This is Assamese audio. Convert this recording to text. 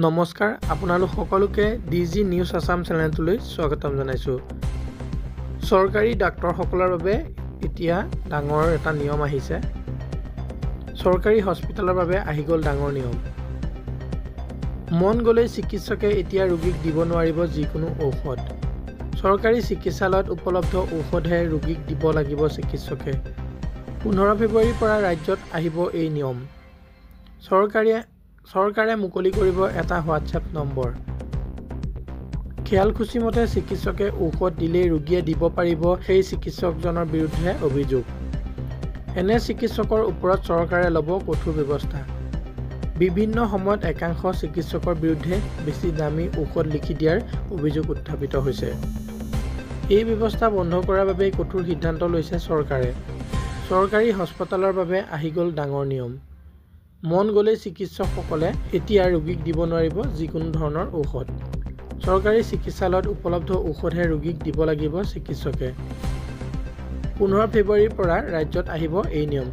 নমস্কাৰ আপোনালোক সকলোকে ডিজি নিউজ আসাম চেনেলটোলৈ স্বাগতম জনাইছোঁ। চৰকাৰী ডাক্তৰসকলৰ বাবে এতিয়া ডাঙৰ এটা নিয়ম আহিছে। চৰকাৰী হস্পিটেলৰ বাবে আহি গ'ল ডাঙৰ নিয়ম। মন গ'লেই চিকিৎসকে এতিয়া ৰোগীক দিব নোৱাৰিব যিকোনো ঔষধ। চৰকাৰী চিকিৎসালয়ত উপলব্ধ ঔষধহে ৰোগীক দিব লাগিব চিকিৎসকে। 15 ফেব্ৰুৱাৰীৰ পৰা ৰাজ্যত আহিব এই নিয়ম। চৰকাৰে মুকলি কৰিব এটা হোৱাটছএপ নম্বৰ। খেয়ালখুচি মতে চিকিৎসকে ঔষধ দিলেই ৰোগীয়ে দিব পাৰিব সেই চিকিৎসকজনৰ বিৰুদ্ধে অভিযোগ। এনে চিকিৎসকৰ ওপৰত চৰকাৰে ল'ব কঠোৰ ব্যৱস্থা। বিভিন্ন সময়ত একাংশ চিকিৎসকৰ বিৰুদ্ধে বেছি দামী ঔষধ লিখি দিয়াৰ অভিযোগ উত্থাপিত হৈছে। এই ব্যৱস্থা বন্ধ কৰাৰ বাবেই কঠোৰ সিদ্ধান্ত লৈছে চৰকাৰে। চৰকাৰী হাস্পতালৰ বাবে আহি গ'ল ডাঙৰ নিয়ম। মন গ'লেই চিকিৎসকসকলে এতিয়া ৰোগীক দিব নোৱাৰিব যিকোনো ধৰণৰ ঔষধ। চৰকাৰী চিকিৎসালয়ত উপলব্ধ ঔষধহে ৰোগীক দিব লাগিব চিকিৎসকে। 15 ফেব্ৰুৱাৰীৰ পৰা ৰাজ্যত আহিব এই নিয়ম।